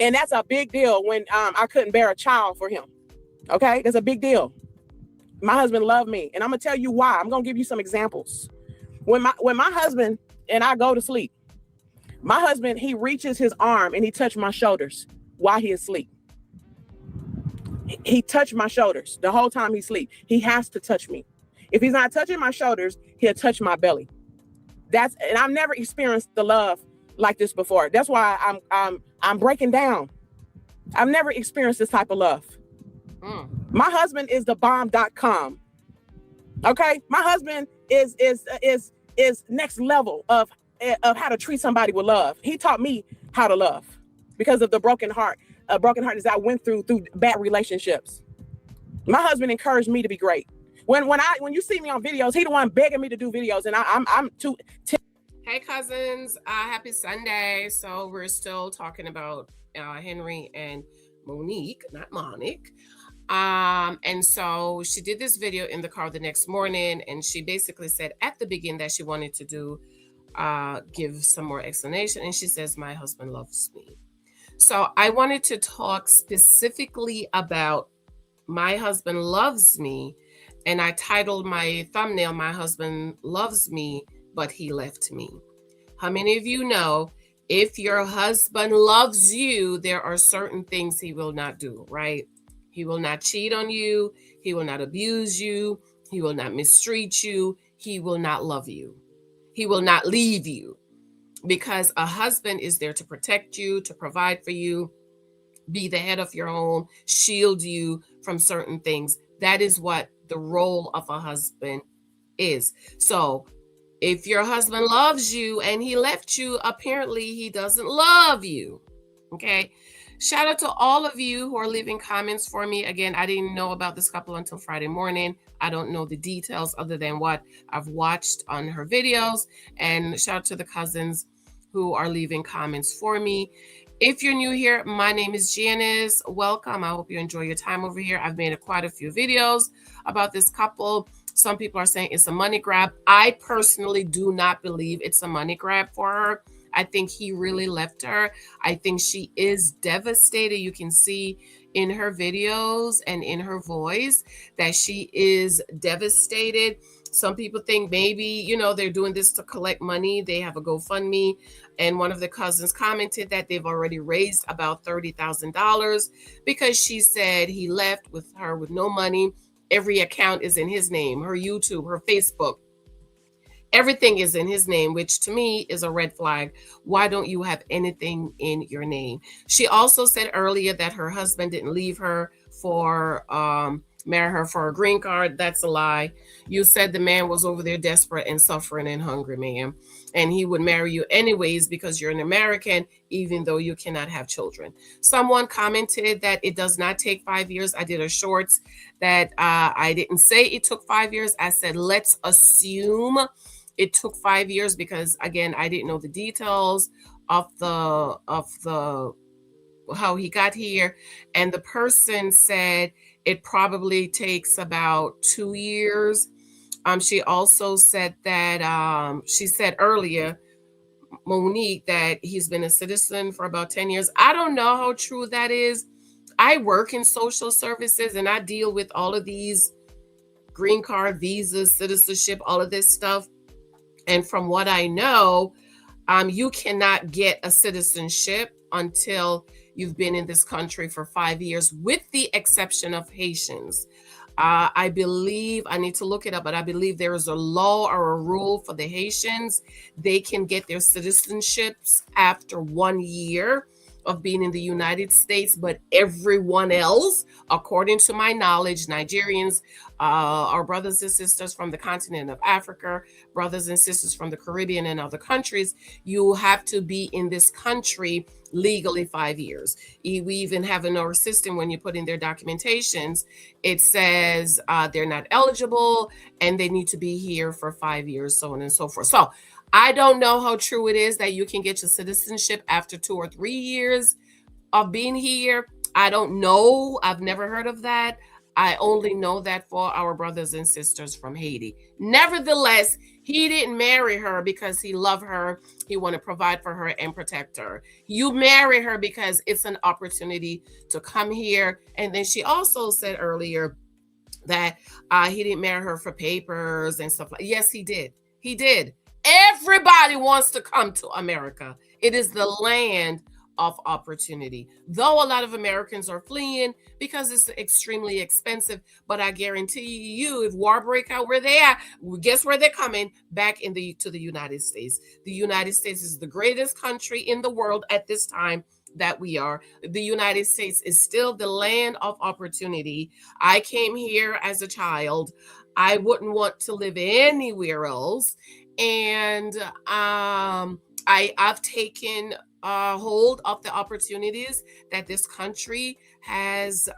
And that's a big deal when I couldn't bear a child for him. Okay, that's a big deal. My husband loved me, and I'm gonna tell you why. I'm gonna give you some examples. When my husband and I go to sleep, my husband, he reaches his arm and he touched my shoulders while he is asleep. He touched my shoulders the whole time he sleep. He has to touch me. If he's not touching my shoulders, he'll touch my belly. And I've never experienced the love like this before. That's why I'm breaking down. I've never experienced this type of love. My husband is the bomb.com. Okay, my husband is next level of how to treat somebody with love. He taught me how to love because of the broken heart as I went through bad relationships. My husband encouraged me to be great. When you see me on videos, he the one begging me to do videos, and I'm too. Hey cousins, happy Sunday. So we're still talking about Henri and Monic, not Monic. And so she did this video in the car the next morning, and she basically said at the beginning that she wanted to give some more explanation. And she says, my husband loves me. So I wanted to talk specifically about my husband loves me. And I titled my thumbnail, my husband loves me, but he left me. How many of you know if your husband loves you, there are certain things he will not do, right? He will not cheat on you. He will not abuse you. He will not mistreat you. He will not love you. He will not leave you, because a husband is there to protect you, to provide for you, be the head of your home, shield you from certain things. That is what the role of a husband is. So if your husband loves you and he left you, apparently he doesn't love you. Okay. Shout out to all of you who are leaving comments for me. Again, I didn't know about this couple until Friday morning. I don't know the details other than what I've watched on her videos. And shout out to the cousins who are leaving comments for me. If you're new here, my name is Janice. Welcome. I hope you enjoy your time over here. I've made quite a few videos about this couple. Some people are saying it's a money grab. I personally do not believe it's a money grab for her. I think he really left her. I think she is devastated. You can see in her videos and in her voice that she is devastated. Some people think maybe, they're doing this to collect money. They have a GoFundMe. And one of the cousins commented that they've already raised about $30,000 because she said he left with her with no money. Every account is in his name, her YouTube, her Facebook. Everything is in his name, which to me is a red flag. Why don't you have anything in your name? She also said earlier that her husband didn't leave her for marry her for a green card. That's a lie. You said the man was over there desperate and suffering and hungry, ma'am. And he would marry you anyways because you're an American, even though you cannot have children. Someone commented that it does not take 5 years. I did a shorts that I didn't say it took 5 years. I said, let's assume it took 5 years because, again, I didn't know the details of the how he got here. And the person said it probably takes about 2 years. She also said that she said earlier, Monique, that he's been a citizen for about 10 years. I don't know how true that is. I work in social services and I deal with all of these green card, visas, citizenship, all of this stuff. And from what I know, you cannot get a citizenship until you've been in this country for 5 years, with the exception of Haitians. I believe, I need to look it up, but I believe there is a law or a rule for the Haitians. They can get their citizenships after 1 year of being in the United States, but everyone else, according to my knowledge, Nigerians, our brothers and sisters from the continent of Africa, brothers and sisters from the Caribbean and other countries, you have to be in this country legally 5 years. We even have in our system, when you put in their documentations, it says they're not eligible and they need to be here for 5 years, so on and so forth. So I don't know how true it is that you can get your citizenship after 2 or 3 years of being here. I don't know. I've never heard of that. I only know that for our brothers and sisters from Haiti. Nevertheless, he didn't marry her because he loved her. He wanted to provide for her and protect her. You marry her because it's an opportunity to come here. And then she also said earlier that he didn't marry her for papers and stuff like. Yes, he did. He did. Everybody wants to come to America. It is the land of opportunity. Though a lot of Americans are fleeing because it's extremely expensive, but I guarantee you, if war break out where they are, guess where they're coming? Back to the United States. The United States is the greatest country in the world at this time that we are. The United States is still the land of opportunity. I came here as a child. I wouldn't want to live anywhere else. And I've taken hold of the opportunities that this country has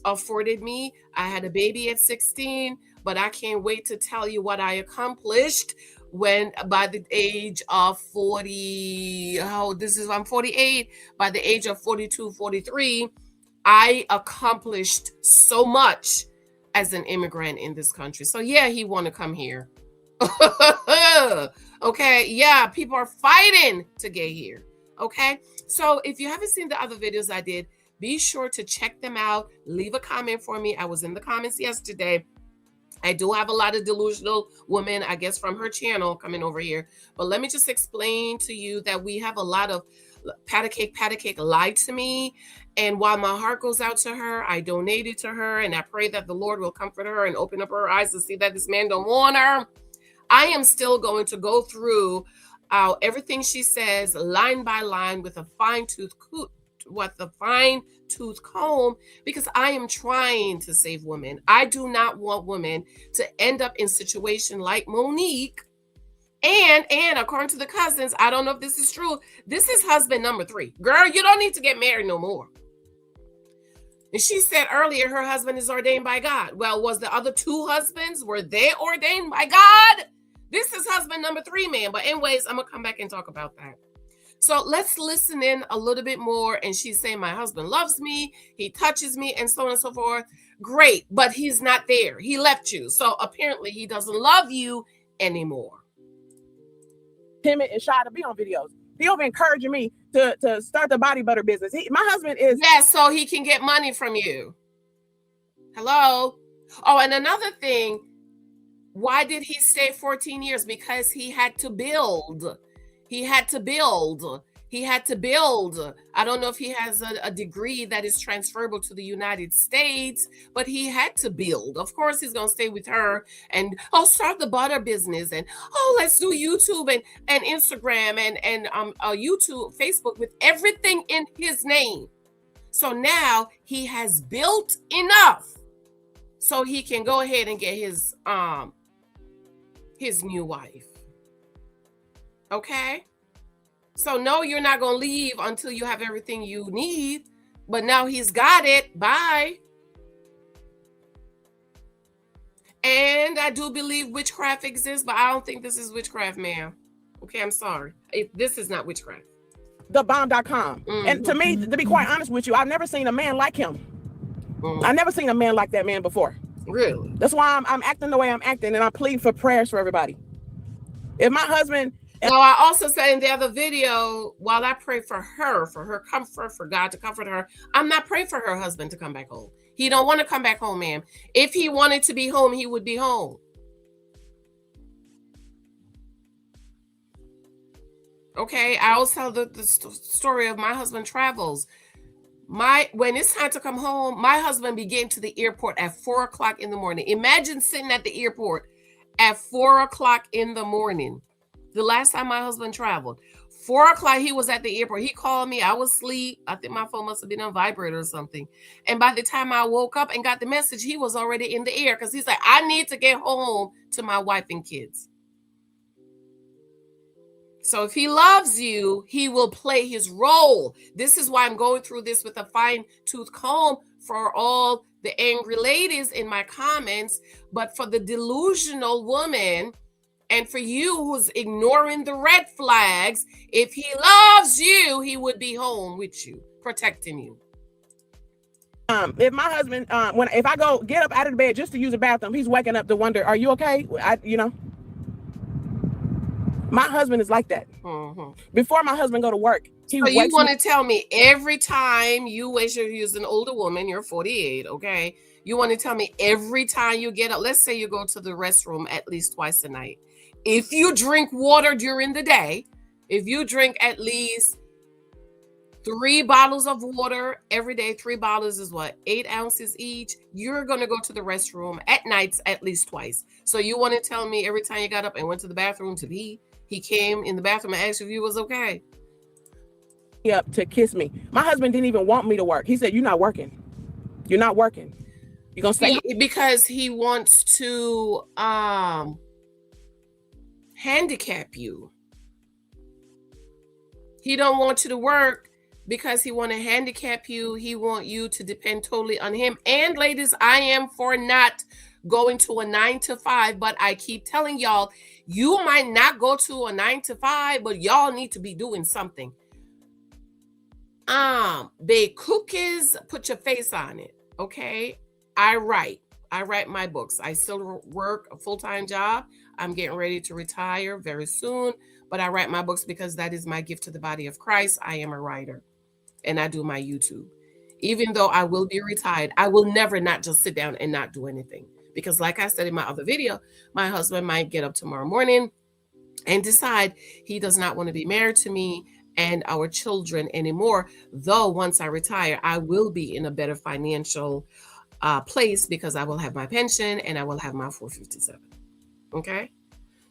afforded me. I had a baby at 16, but I can't wait to tell you what I accomplished when by the age of 40, I'm 48, by the age of 42, 43, I accomplished so much as an immigrant in this country. So yeah, he want to come here. Okay, yeah, people are fighting to get here. Okay, so if you haven't seen the other videos I did, be sure to check them out. Leave a comment for me. I was in the comments yesterday. I do have a lot of delusional women, I guess, from her channel coming over here. But let me just explain to you that we have a lot of Patty Cake lied to me. And while my heart goes out to her, I donated to her. And I pray that the Lord will comfort her and open up her eyes to see that this man don't want her. I am still going to go through everything she says line by line with a fine-tooth comb, because I am trying to save women. I do not want women to end up in situation like Monique. And according to the cousins, I don't know if this is true, this is husband number 3. Girl, you don't need to get married no more. And she said earlier her husband is ordained by God. Well, was the other 2 husbands, were they ordained by God? This is husband number 3, man. But anyways, I'm going to come back and talk about that. So let's listen in a little bit more. And she's saying, my husband loves me. He touches me and so on and so forth. Great. But he's not there. He left you. So apparently he doesn't love you anymore. Timid and shy to be on videos. He over encouraging me to start the body butter business. My husband is... Yeah, so he can get money from you. Hello? Oh, and another thing, why did he stay 14 years? Because he had to build. He had to build. He had to build. I don't know if he has a degree that is transferable to the United States, but he had to build. Of course, he's going to stay with her and, start the butter business. And, let's do YouTube and Instagram and YouTube, Facebook with everything in his name. So now he has built enough so he can go ahead and get his new wife. Okay? So no, you're not going to leave until you have everything you need. But now he's got it. Bye. And I do believe witchcraft exists, but I don't think this is witchcraft, ma'am. Okay, I'm sorry. This is not witchcraft. Thebomb.com. Mm-hmm. And to me, to be quite honest with you, I've never seen a man like him. Mm-hmm. I've never seen a man like that man before. Really? That's why I'm acting the way I'm acting, and I plead for prayers for everybody. If my husband... No, I also said in the other video, while I pray for her comfort, for God to comfort her, I'm not praying for her husband to come back home. He don't want to come back home, ma'am. If he wanted to be home, he would be home. Okay, I always tell the story of my husband travels. When it's time to come home, my husband be getting to the airport at 4 o'clock in the morning. Imagine sitting at the airport at 4 o'clock in the morning. The last time my husband traveled, 4 o'clock, he was at the airport. He called me. I was asleep. I think my phone must have been on vibrator or something. And by the time I woke up and got the message, he was already in the air because he's like, I need to get home to my wife and kids. So if he loves you, he will play his role. This is why I'm going through this with a fine-tooth comb for all the angry ladies in my comments. But for the delusional woman, and for you who's ignoring the red flags, if he loves you, he would be home with you, protecting you. If my husband, if I go get up out of the bed just to use the bathroom, he's waking up to wonder, are you okay? My husband is like that. Before my husband go to work, so you want to tell me every time you wish you're an older woman, you're 48, okay? You want to tell me every time you get up, let's say you go to the restroom at least twice a night. If you drink water during the day, if you drink at least 3 bottles of water every day, 3 bottles is what? 8 ounces each. You're going to go to the restroom at nights at least twice. So you want to tell me every time you got up and went to the bathroom to pee, he came in the bathroom and asked if you was okay? Up to kiss me. My husband didn't even want me to work. He said, you're not working. You're not working. You're going to stay. Because he wants to handicap you. He don't want you to work because he want to handicap you. He want you to depend totally on him. And ladies, I am for not going to a 9 to 5, but I keep telling y'all, you might not go to a 9 to 5, but y'all need to be doing something. Bake cookies, put your face on it. Okay. I write my books. I still work a full-time job. I'm getting ready to retire very soon, but I write my books because that is my gift to the body of Christ. I am a writer and I do my YouTube. Even though I will be retired, I will never not just sit down and not do anything. Because like I said in my other video, my husband might get up tomorrow morning and decide he does not want to be married to me and our children anymore. Though once I retire, I will be in a better financial place because I will have my pension and I will have my 457. Okay.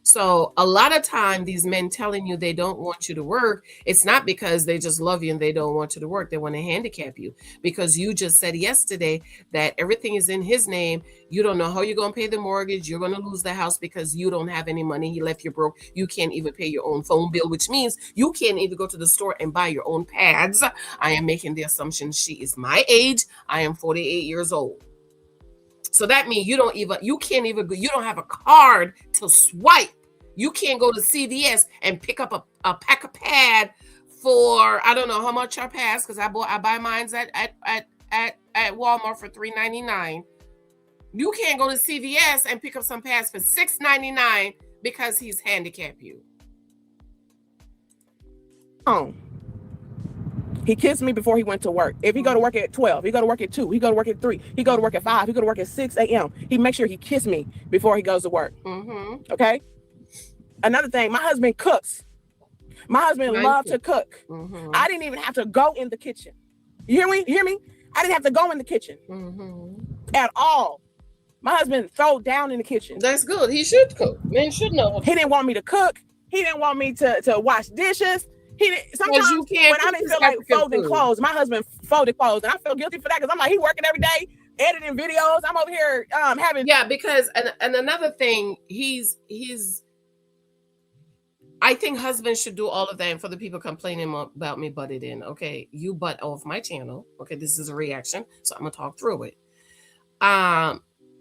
So a lot of time, these men telling you they don't want you to work, it's not because they just love you and they don't want you to work. They want to handicap you because you just said yesterday that everything is in his name. You don't know how you're going to pay the mortgage. You're going to lose the house because you don't have any money. He left you broke. You can't even pay your own phone bill, which means you can't even go to the store and buy your own pads. I am making the assumption she is my age. I am 48 years old. So that means you don't have a card to swipe. You can't go to CVS and pick up a pack of pad for, I don't know how much our pads, because I buy mines at Walmart for $3.99. You can't go to CVS and pick up some pads for $6.99 because he's handicapped you. Oh. He kissed me before he went to work. If he go to work at 12, he go to work at 2, he go to work at 3, he go to work at 5, he go to work at 6 a.m. He makes sure he kissed me before he goes to work. Okay? Another thing, my husband cooks. My husband loves to cook. I didn't even have to go in the kitchen. You hear me? You hear me? I didn't have to go in the kitchen at all. My husband throw down in the kitchen. That's good. He should cook. Man should know. He didn't want me to cook. He didn't want me to wash dishes. Sometimes when I didn't feel like folding clothes, my husband folded clothes, and I feel guilty for that because I'm like, he working every day, editing videos. I'm over here having because and another thing, he's I think husbands should do all of that. And for the people complaining about me butted in, okay, you butt off my channel. Okay, this is a reaction, so I'm gonna talk through it.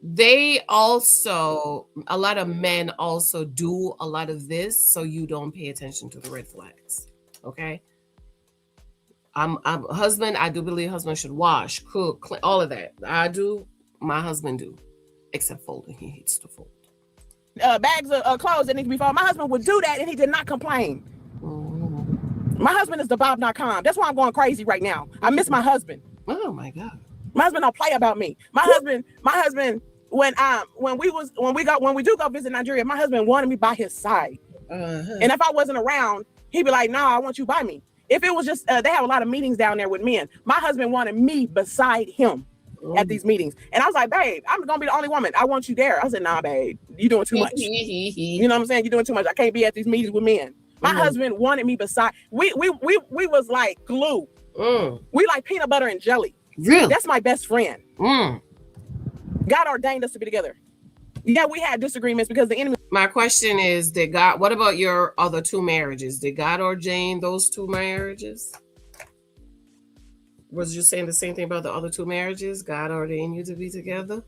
They also, a lot of men also do a lot of this, so you don't pay attention to the red flags. Okay, I'm a husband. I do believe husbands should wash, cook, clean, all of that. I do. My husband do, except folding. He hates to fold. Bags of clothes that need to be folded. My husband would do that, and he did not complain. My husband is the Bob.com. That's why I'm going crazy right now. I miss my husband. Oh my God. My husband don't play about me. My husband. When we do go visit Nigeria, my husband wanted me by his side. And if I wasn't around, he'd be like, "No, I want you by me." If it was just, they have a lot of meetings down there with men. My husband wanted me beside him at these meetings. And I was like, "Babe, I'm going to be the only woman. I want you there." I said, "Nah, babe, you're doing too much." You know what I'm saying? You're doing too much. I can't be at these meetings with men. My husband wanted me beside. We was like glue. We like peanut butter and jelly. Really? That's my best friend. God ordained us to be together. Yeah, we had disagreements because the enemy. My question is, what about your other 2 marriages? Did God ordain those 2 marriages? Was you saying the same thing about the other 2 marriages? God ordained you to be together?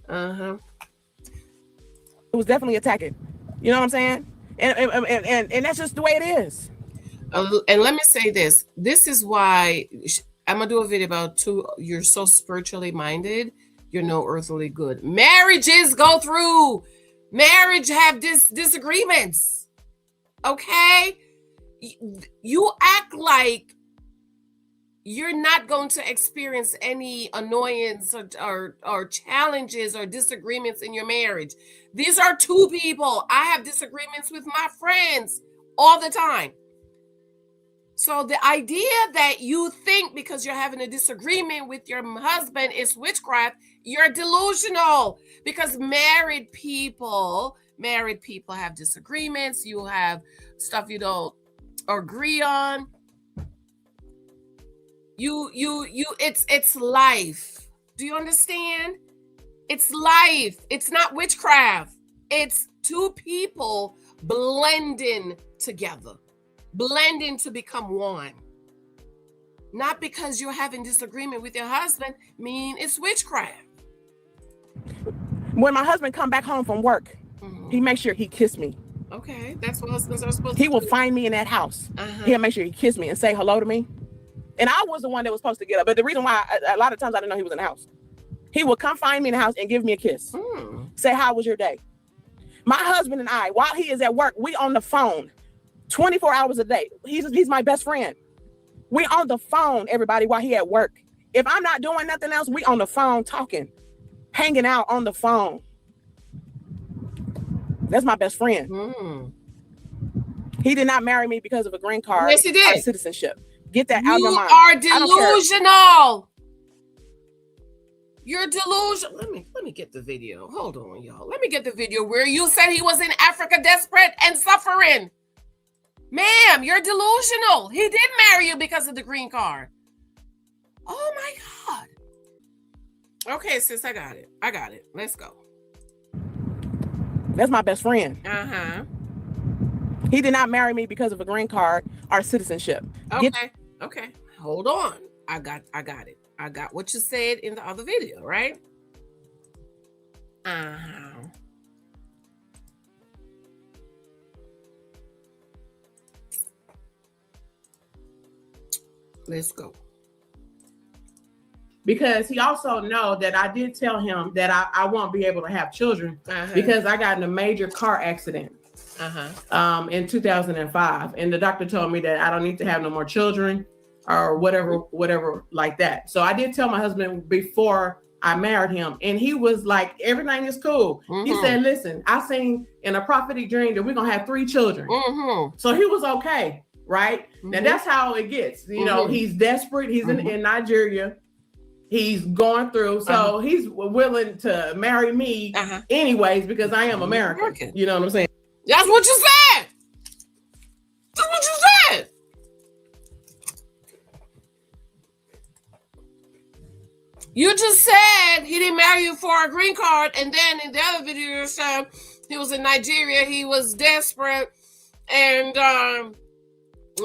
It was definitely attacking. You know what I'm saying? And that's just the way it is. And let me say this. This is why I'm gonna do a video about you're so spiritually minded, you're no earthly good. Marriages go through. Marriage have disagreements. Okay? You act like you're not going to experience any annoyance or challenges or disagreements in your marriage. These are two people. I have disagreements with my friends all the time. So the idea that you think because you're having a disagreement with your husband is witchcraft, you're delusional. Because married people have disagreements. You have stuff you don't agree on. It's life. Do you understand? It's life. It's not witchcraft. It's two people blending together, blending to become one. Not because you're having disagreement with your husband mean it's witchcraft. When my husband come back home from work, he makes sure he kiss me. Okay, that's what husbands are supposed to do. He will find me in that house. He'll make sure he kiss me and say hello to me. And I was the one that was supposed to get up. But the reason why, a lot of times I didn't know he was in the house. He would come find me in the house and give me a kiss. Say, how was your day? My husband and I, while he is at work, we on the phone 24 hours a day. He's my best friend. We on the phone, everybody, while he at work. If I'm not doing nothing else, we on the phone talking, hanging out on the phone. That's my best friend. He did not marry me because of a green card. Yes, he did. Or citizenship. Get that out of your mind. You are delusional. You're delusional. Let me get the video. Hold on, y'all. Let me get the video where you said he was in Africa desperate and suffering. Ma'am, you're delusional. He did marry you because of the green card. Oh my God. Okay, sis, I got it. Let's go. That's my best friend. He did not marry me because of a green card or citizenship. Okay. Hold on. I got it. I got what you said in the other video, right? Let's go. Because he also know that I did tell him that I won't be able to have children because I got in a major car accident in 2005. And the doctor told me that I don't need to have no more children or whatever like that. So I did tell my husband before I married him, and he was like, everything is cool. He said, listen, I seen in a prophetic dream that we're going to have 3 children. So he was okay, right? Now that's how it gets. You know, he's desperate. He's in Nigeria. He's going through. So he's willing to marry me anyways because I am American. You know what I'm saying? That's what you said. That's what you said. You just said he didn't marry you for a green card, and then in the other video you said he was in Nigeria, he was desperate, and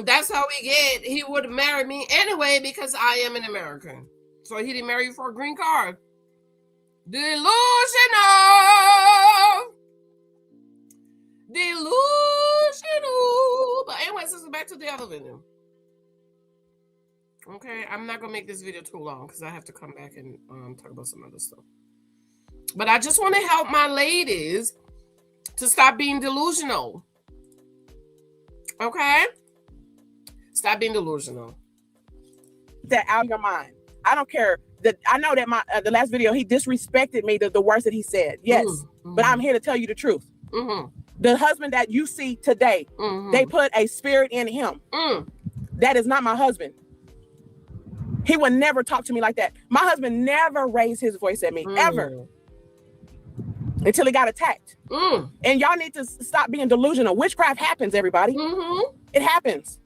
that's how he would have married me anyway because I am an American. So he didn't marry you for a green card. Delusional. But anyway, this is back to the other video. Okay, I'm not gonna make this video too long because I have to come back and talk about some other stuff. But I just want to help my ladies to stop being delusional. Okay? Stop being delusional. That out of your mind. I don't care. I know that the last video, he disrespected me, the words that he said. Yes, but I'm here to tell you the truth. The husband that you see today, they put a spirit in him. That is not my husband. He would never talk to me like that. My husband never raised his voice at me, ever. Until he got attacked. And y'all need to stop being delusional. Witchcraft happens, everybody. It happens.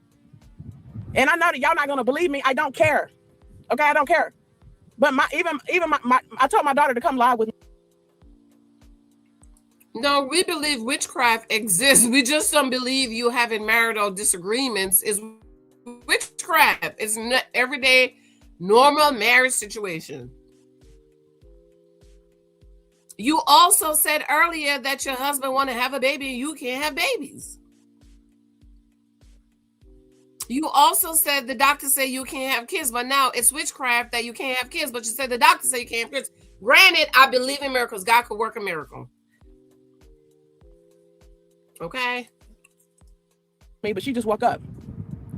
And I know that y'all not going to believe me. I don't care. Okay, I don't care. But I told my daughter to come live with me. No, we believe witchcraft exists. We just don't believe you having marital disagreements is witchcraft. It's not everyday, normal marriage situation. You also said earlier that your husband want to have a baby and you can't have babies. You also said the doctor said you can't have kids, but now it's witchcraft that you can't have kids, but you said the doctor said you can't have kids. Granted, I believe in miracles. God could work a miracle. Okay? But she just woke up.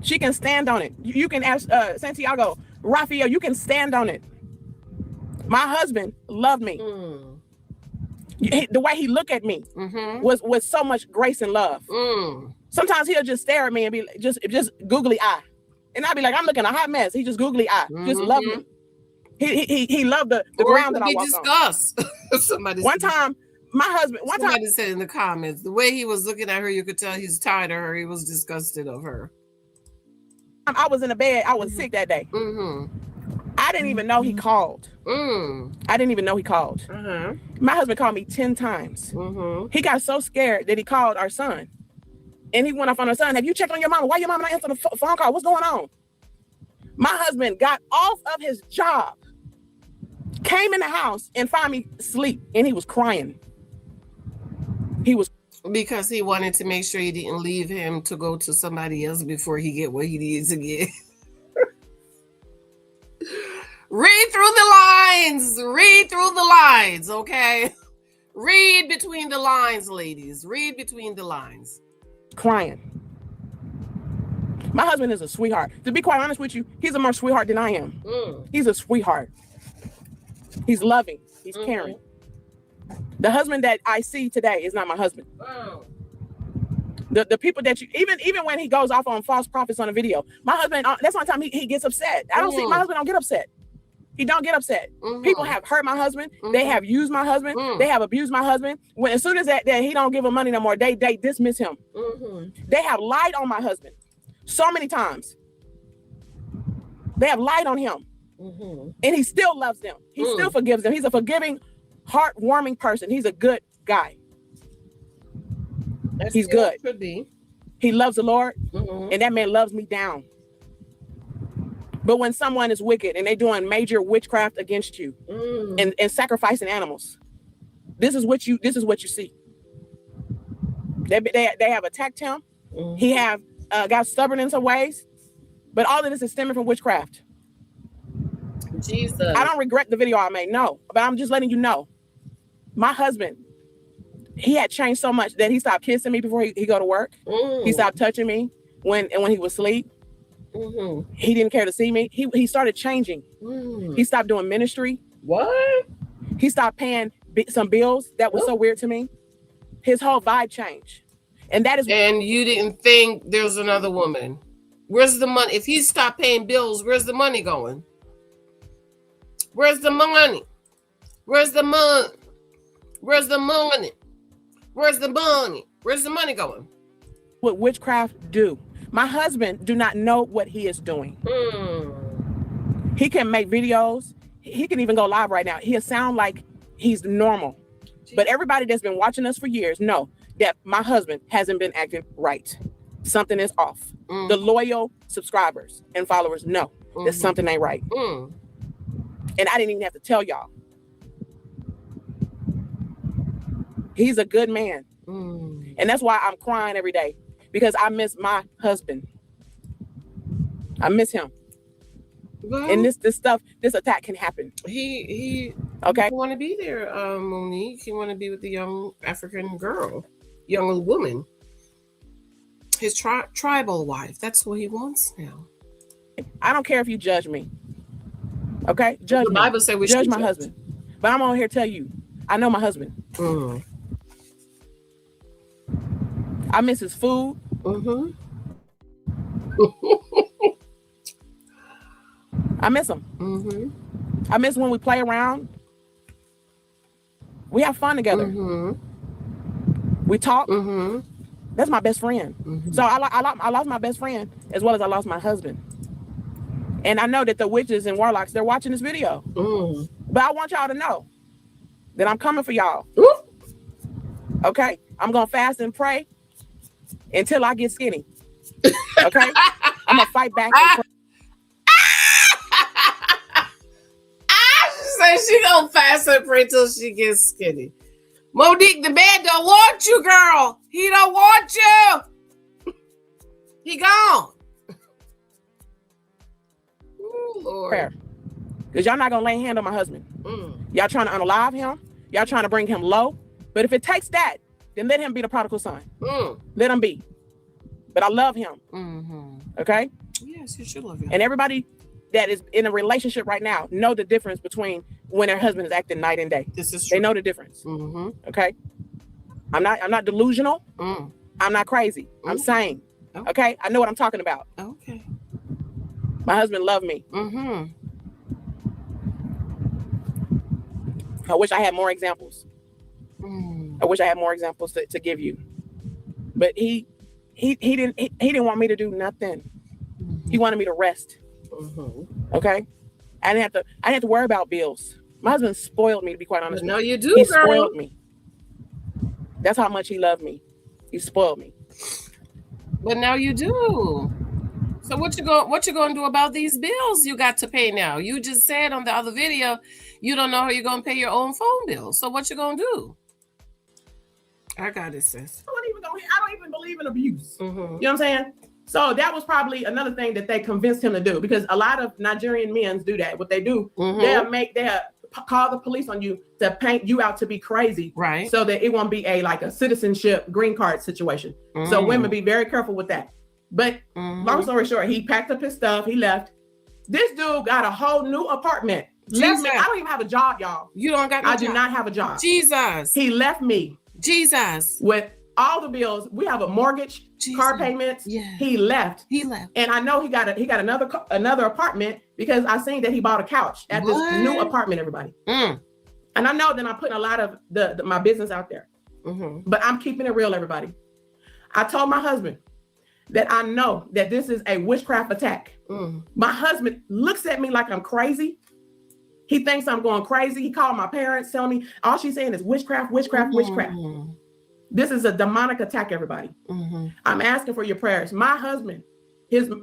She can stand on it. You can ask Santiago, Raphael, you can stand on it. My husband loved me. The way he looked at me was with so much grace and love. Sometimes he'll just stare at me and be just googly eye. And I'd be like, I'm looking a hot mess. He just googly eye. Just loved me. He loved the ground that I walked on. Somebody said in the comments, the way he was looking at her, you could tell he's tired of her. He was disgusted of her. I was in the bed. I was sick that day. I didn't even know he called. I didn't even know he called. My husband called me 10 times. He got so scared that he called our son. And he went off on our son. Have you checked on your mama? Why your mama not answering the phone call? What's going on? My husband got off of his job, came in the house and found me asleep. And he was crying. Because he wanted to make sure you didn't leave him to go to somebody else before he get what he needs to get. Read through the lines. Read through the lines, okay? Read between the lines, ladies. Read between the lines. Crying. My husband is a sweetheart. To be quite honest with you, he's a more sweetheart than I am. He's a sweetheart. He's loving. He's caring. The husband that I see today is not my husband. The people that you, even when he goes off on false prophets on a video, my husband, that's one time he gets upset. I don't see my husband don't get upset. He don't get upset. People have hurt my husband. They have used my husband. They have abused my husband. As soon as that he don't give them money no more, they dismiss him. They have lied on my husband so many times. They have lied on him. And he still loves them. He still forgives them. He's a forgiving, heartwarming person. He's a good guy. He's good. Could be. He loves the Lord, and that man loves me down. But when someone is wicked and they're doing major witchcraft against you and sacrificing animals, this is what you see. They have attacked him. He have got stubborn in some ways, but all of this is stemming from witchcraft. Jesus. I don't regret the video I made, no, but I'm just letting you know. My husband, he had changed so much that he stopped kissing me before he go to work. He stopped touching me when he was asleep. He didn't care to see me. He started changing. He stopped doing ministry. What? He stopped paying some bills that was so weird to me. His whole vibe changed. And that is. And you didn't think there's another woman. Where's the money? If he stopped paying bills, where's the money going? Where's the money? Where's the money? Where's the money? Where's the money? Where's the money going? What witchcraft do? My husband do not know what he is doing. He can make videos. He can even go live right now. He'll sound like he's normal. But everybody that's been watching us for years know that my husband hasn't been acting right. Something is off. The loyal subscribers and followers know that something ain't right. And I didn't even have to tell y'all. He's a good man. And that's why I'm crying every day, because I miss my husband. I miss him. Well, and this attack can happen. He okay. want to be there, Monique. He want to be with the young African girl, young woman. His tribal wife. That's what he wants now. I don't care if you judge me. Okay, judge me. The Bible says we judge should my husband. But I'm on here to tell you, I know my husband. I miss his food. I miss him. I miss when we play around. We have fun together. We talk. That's my best friend. So I lost my best friend as well as I lost my husband. And I know that the witches and warlocks, they're watching this video. But I want y'all to know that I'm coming for y'all. Okay? I'm going to fast and pray until I get skinny. Okay? I'm going to fight back. She gonna fast and pray till she gets skinny. Monique, the man don't want you, girl. He don't want you. He gone. Oh, Lord. Prayer. Because y'all not going to lay hand on my husband. Y'all trying to unalive him. Y'all trying to bring him low. But if it takes that, then let him be the prodigal son. Let him be. But I love him. Okay? Yes, you should love him. And everybody that is in a relationship right now know the difference between when their husband is acting night and day. This is true. They know the difference. Okay? I'm not delusional. I'm not crazy. I'm sane. Okay? I know what I'm talking about. Okay. My husband loved me. I wish I had more examples. I wish I had more examples to give you. But he didn't want me to do nothing. He wanted me to rest. Okay? I didn't have to worry about bills. My husband spoiled me, to be quite honest. No, you do. He spoiled me. That's how much he loved me. He spoiled me. But now you do. So what you gonna do about these bills you got to pay now? You just said on the other video you don't know how you're gonna pay your own phone bill. So what you gonna do? I got it, sis. I don't even believe in abuse. You know what I'm saying? So that was probably another thing that they convinced him to do, because a lot of Nigerian men do that. What they do, they'll call the police on you to paint you out to be crazy, right? So that it won't be a citizenship green card situation. So women, be very careful with that. But long story short, he packed up his stuff. He left. This dude got a whole new apartment. Left me. I don't even have a job, y'all. You don't got no job. I do not have a job. Jesus. He left me. Jesus. With all the bills. We have a mortgage, car payments. Yeah. He left. And I know he got another apartment, because I seen that he bought a couch at this new apartment, everybody. And I know that I'm putting a lot of my business out there. But I'm keeping it real, everybody. I told my husband that I know that this is a witchcraft attack. My husband looks at me like I'm crazy. He thinks I'm going crazy. He called my parents, telling me all she's saying is witchcraft, witchcraft, witchcraft. This is a demonic attack, everybody. I'm asking for your prayers. My husband,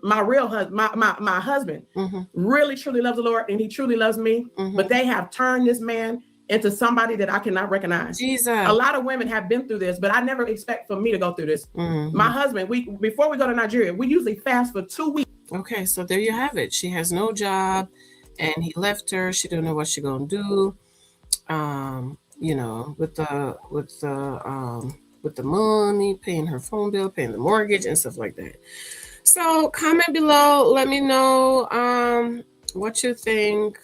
my real husband, my husband really truly loves the Lord, and he truly loves me. But they have turned this man into somebody that I cannot recognize. Jesus. A lot of women have been through this, but I never expect for me to go through this. My husband, before we go to Nigeria, we usually fast for 2 weeks. Okay, so there you have it. She has no job, and he left her. She don't know what she's gonna do. You know, with the money, paying her phone bill, paying the mortgage, and stuff like that. So comment below. Let me know what you think.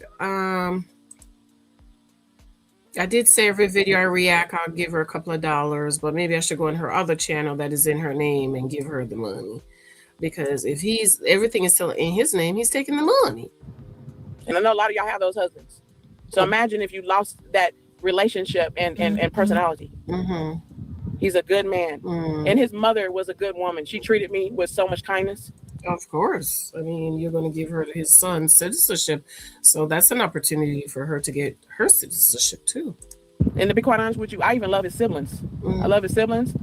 I did say every video I react, I'll give her a couple of dollars, but maybe I should go on her other channel that is in her name and give her the money. Because if everything is still in his name, he's taking the money. And I know a lot of y'all have those husbands. So imagine if you lost that relationship and personality. He's a good man. And his mother was a good woman. She treated me with so much kindness. Of course. I mean, you're going to give her his son's citizenship. So that's an opportunity for her to get her citizenship too. And to be quite honest with you, I even love his siblings. I love his siblings.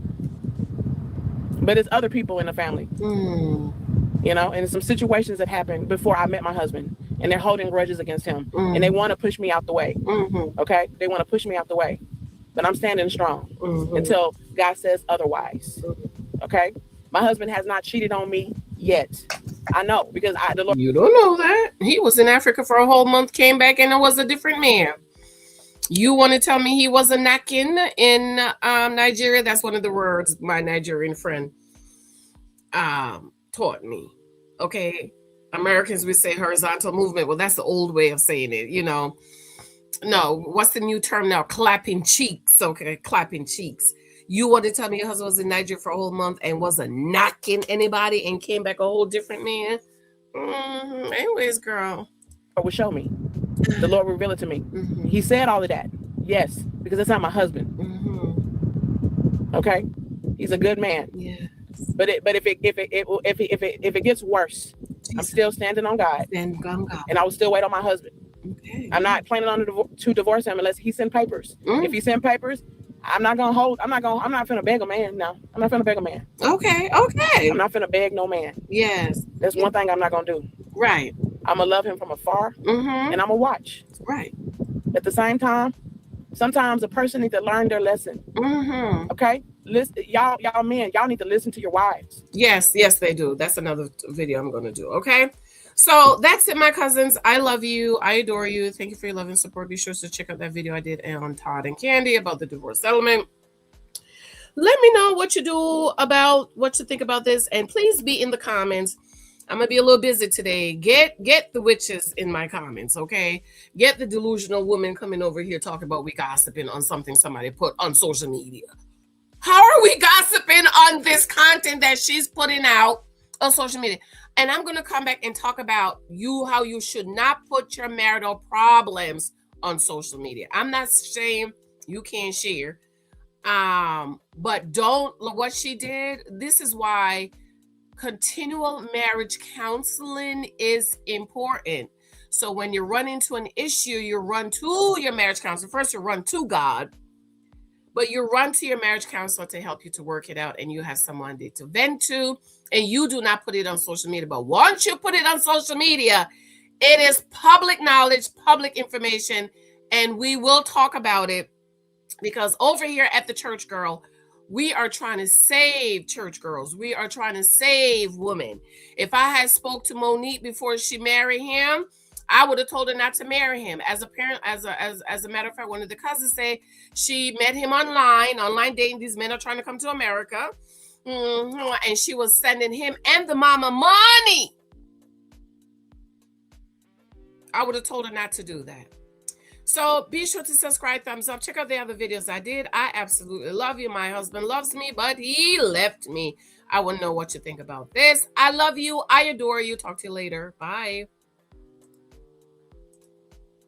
But it's other people in the family. You know, and some situations that happened before I met my husband. And they're holding grudges against him. And they want to push me out the way. Okay? They want to push me out the way. But I'm standing strong until God says otherwise. Okay? My husband has not cheated on me yet. I know, because the Lord. You don't know that. He was in Africa for a whole month, came back, and it was a different man. You want to tell me he was a knocking in Nigeria? That's one of the words my Nigerian friend taught me. Okay? Americans would say horizontal movement. Well, that's the old way of saying it, you know. No, what's the new term now? Clapping cheeks. Okay, clapping cheeks. You want to tell me your husband was in Nigeria for a whole month and wasn't knocking anybody and came back a whole different man? Anyways, girl. Or will show me. The Lord will reveal it to me. He said all of that. Yes, because that's not my husband. Okay, he's a good man. Yes. But if it gets worse, Jesus. I'm still standing on God. And I will still wait on my husband. Okay. I'm not planning on to divorce him unless he send papers. If he send papers, I'm not finna beg a man. No, I'm not finna beg a man. Okay. I'm not finna beg no man. Yes. That's one thing I'm not gonna do. Right. I'm gonna love him from afar, and I'm gonna watch. Right. At the same time, sometimes a person needs to learn their lesson. Okay? Listen, y'all men, y'all need to listen to your wives. Yes, they do. That's another video I'm gonna do. Okay. So that's it, my cousins. I love you. I adore you. Thank you for your love and support. Be sure to check out that video I did on Todd and Candy about the divorce settlement. Let me know what you do about what you think about this, and please be in the comments. I'm gonna be a little busy today. Get the witches in my comments, okay? Get the delusional woman coming over here talking about we gossiping on something somebody put on social media. How are we gossiping on this content that she's putting out on social media? And I'm gonna come back and talk about how you should not put your marital problems on social media. I'm not saying you can't share. But don't what she did. This is why continual marriage counseling is important. So when you run into an issue, you run to your marriage counselor. First, you run to God, but you run to your marriage counselor to help you to work it out, and you have someone to vent to, and you do not put it on social media. But once you put it on social media, it is public knowledge, public information, and we will talk about it. Because over here at the Church Girl, we are trying to save church girls. We are trying to save women. If I had spoke to Monique before she married him, I would have told her not to marry him. As a parent, as a matter of fact, one of the cousins say she met him online dating. These men are trying to come to America, and she was sending him and the mama money. I would have told her not to do that. So be sure to subscribe, thumbs up, check out the other videos I did. I absolutely love you. My husband loves me, but he left me. I want to know what you think about this. I love you. I adore you. Talk to you later. Bye.